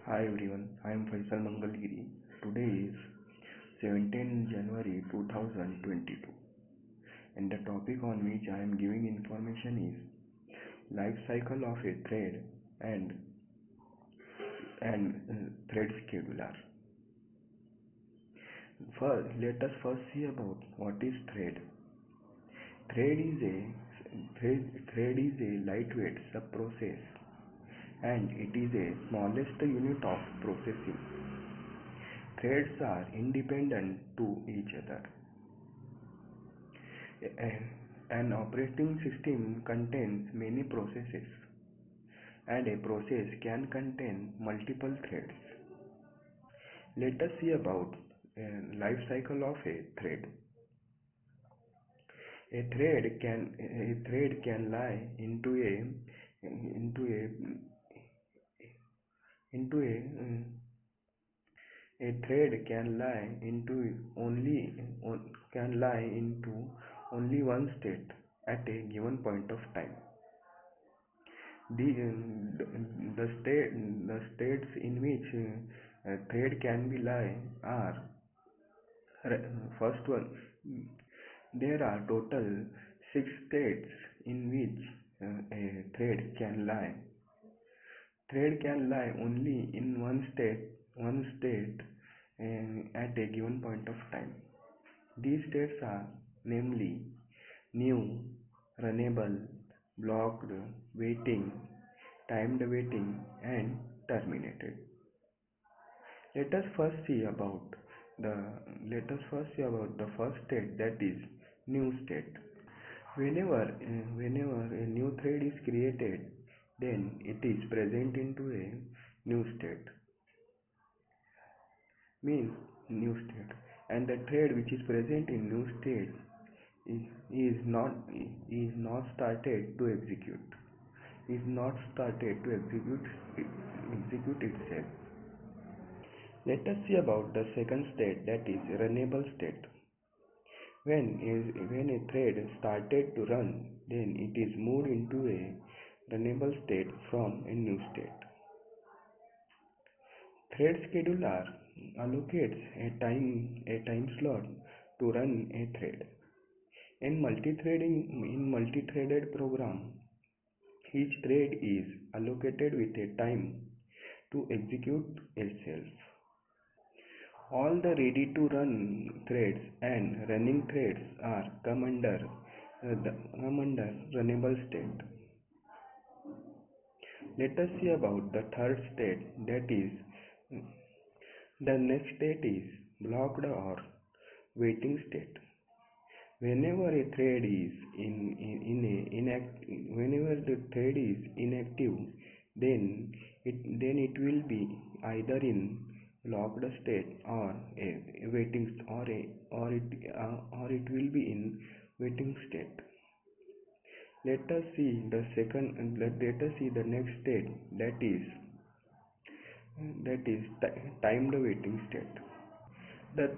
Hi everyone, I am Faisal Mangalgiri. Today is 17 January 2022 and the topic on which I am giving information is life cycle of a thread and thread scheduler. First, let us first see about what is thread. Thread is a thread is a lightweight sub-process and it is a smallest unit of processing. Threads are independent to each other. An operating system contains many processes, and a process can contain multiple threads. Let us see about life cycle of a thread. A thread can lie into a into a thread can lie into only one state at a given point of time. The states in which a thread can be lie are first one. There are total six states in which a thread can lie. Thread can lie only in one state at a given point of time. These states are namely new, runnable, blocked, waiting, timed waiting, and terminated. Let us first see about the the first state, that is new state. Whenever a new thread is created, then it is present into a new state, means new state, and the thread which is present in new state is, is not is not started to execute itself. Let us see about the second state, that is runnable state. When a thread started to run, then it is moved into a runnable state from a new state. Thread scheduler allocates a time slot to run a thread. In multi-threaded program, each thread is allocated with a time to execute itself. All the ready-to-run threads and running threads are come under runnable state. Let us see about the third state, that is the next state is blocked or waiting state. Whenever a thread is whenever the thread is inactive, then it will be either in blocked state or a waiting or it will be in waiting state. Let us see the next state, that is timed waiting state. The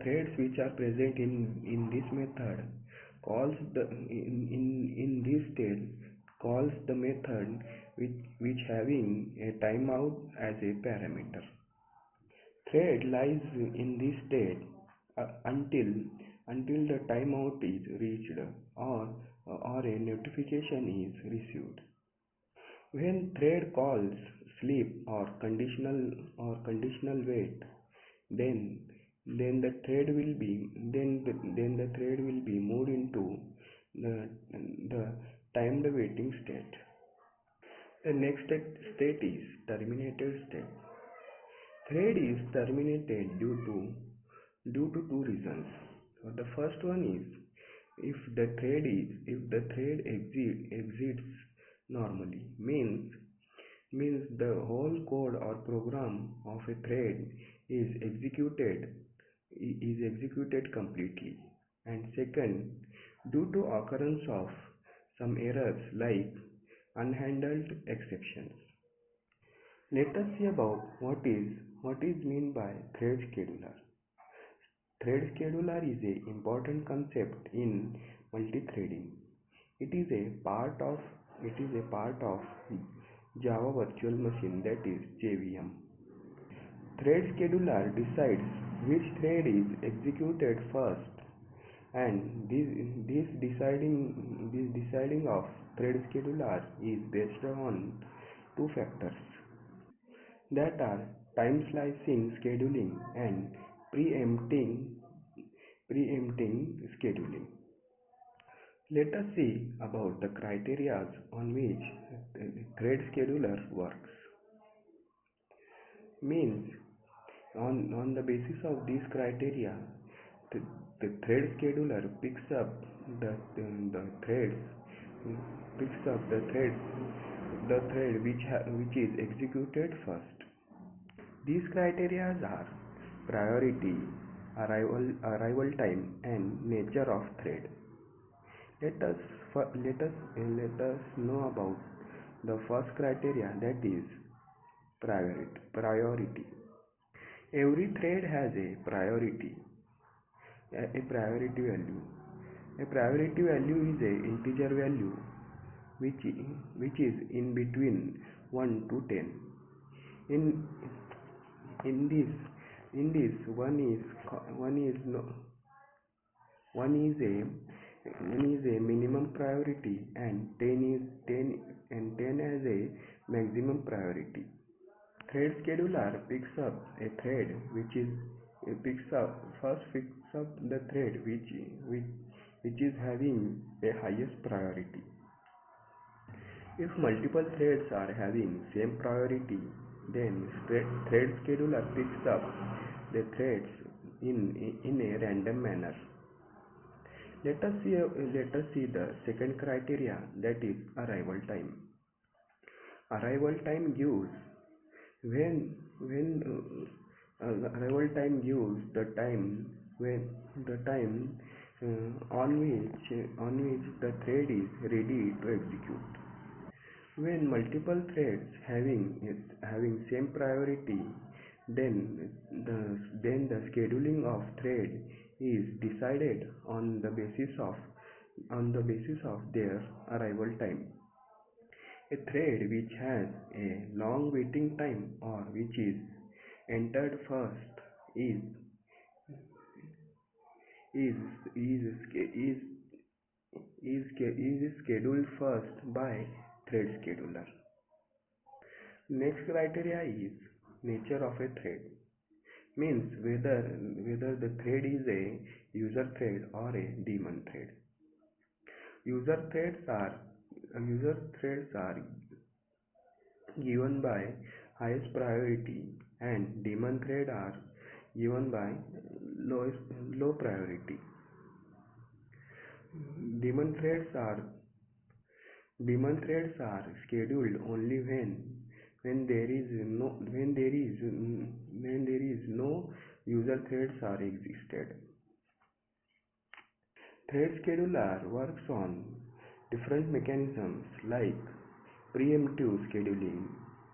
threads which are present in this method calls the in this state calls the method which having a timeout as a parameter. Thread lies in this state until the timeout is reached or a notification is received. When thread calls sleep or conditional wait, then the thread will be moved into the timed waiting state. The next state is terminated state. Thread is terminated due to two reasons. So the first one is if the thread exits normally, means the whole code or program of a thread is executed completely. And second, due to occurrence of some errors like unhandled exceptions. Let us see about what is mean by thread scheduler. Thread scheduler is a important concept in multithreading. It is a part of Java Virtual Machine, that is JVM. Thread scheduler decides which thread is executed first, and this deciding of thread scheduler is based on two factors that are time slicing scheduling and preempting preempting scheduling. Let us see about the criteria on which thread scheduler works. Means on the basis of these criteria, the, the thread scheduler the threads picks up the thread which is executed first. These criteria are priority, arrival time, and nature of thread. Let us let us know about the first criteria, that is priority. Every thread has a priority value. A priority value is a integer value which which is in between 1 to 10. In in this in this one is no one is a one is a minimum priority, and 10 as a maximum priority. Thread scheduler picks up a thread which is picks up the thread which is having a highest priority. If multiple threads are having same priority, then thread scheduler picks up the threads in a random manner. Let us see the second criteria, that is arrival time. Arrival time gives when arrival time gives the time when the time on which the thread is ready to execute. When multiple threads having same priority, then the scheduling of thread is decided on the basis of their arrival time. A thread which has a long waiting time, or which is entered first, is is is is is scheduled first by thread scheduler. Next criteria is nature of a thread. Means whether the thread is a user thread or a daemon thread. User threads are user threads are given by highest priority, and daemon thread are given by lowest low priority. Daemon threads are Daemon threads are scheduled only when there is no when there is no user threads are existed. Thread scheduler works on different mechanisms like preemptive scheduling,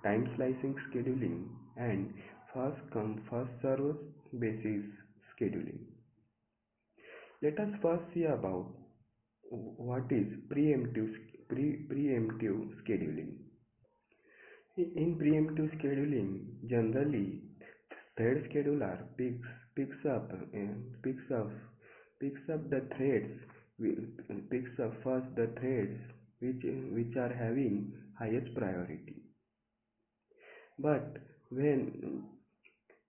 time slicing scheduling, and first come first serve basis scheduling. Let us first see about what is preemptive scheduling. In preemptive scheduling, generally thread scheduler picks up picks up the threads picks up first the threads which are having highest priority. But when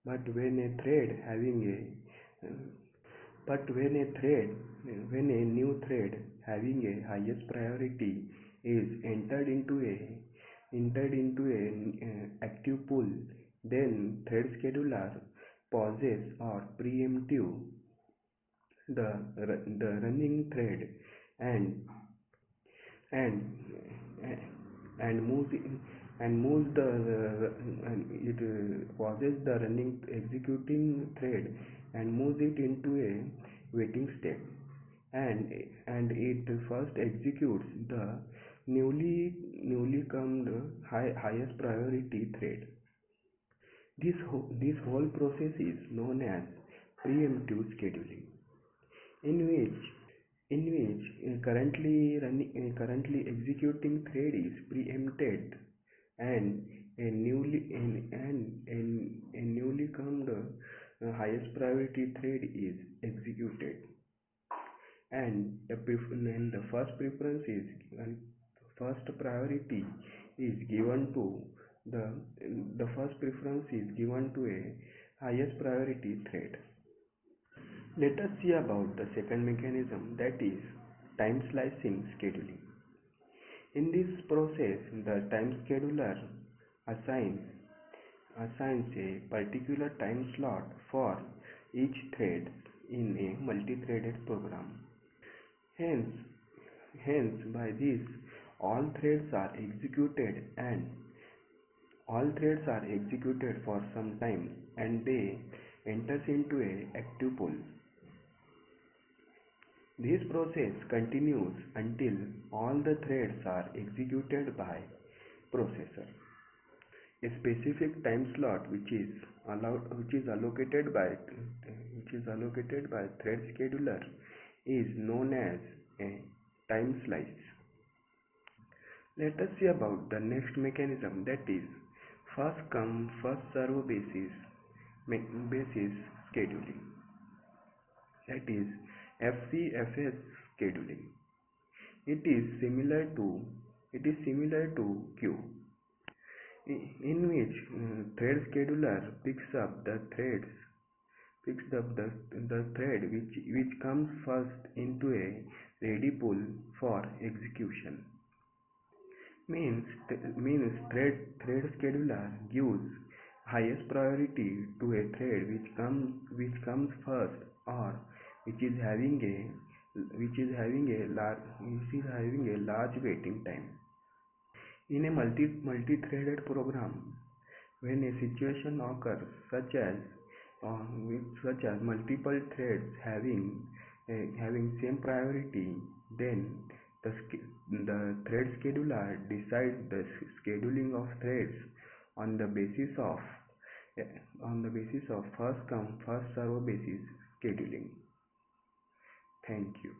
but when a thread having a but when a new thread having a highest priority is entered into a active pool, then thread scheduler pauses or preemptive the running thread, and and and moves in, and moves the and it pauses the running executing thread and moves it into a waiting state, and it first executes the newly comed highest priority thread. This whole process is known as preemptive scheduling, in which currently executing thread is preempted, and a newly the highest priority thread is executed, and the first priority is given to the the first preference is given to a highest priority thread. Let us see about the second mechanism, that is time slicing scheduling. In this process, the time scheduler assigns assigns a particular time slot for each thread in a multi-threaded program. Hence, by this, all threads are executed and all threads are executed for some time and they enters into a active pool. This process continues until all the threads are executed by processor. A specific time slot which is allocated by thread scheduler is known as a time slice. Let us see about the next mechanism, that is first come first serve basis scheduling, that is FCFS scheduling. It is similar to queue, in which thread scheduler picks up the thread which comes first into a ready pool for execution. Thread scheduler gives highest priority to a thread which comes first, or which is having a large waiting time. In a multi-threaded program, when a situation occurs such as multiple threads having same priority, then the thread scheduler decides the scheduling of threads on the basis of first come first serve basis scheduling. Thank you.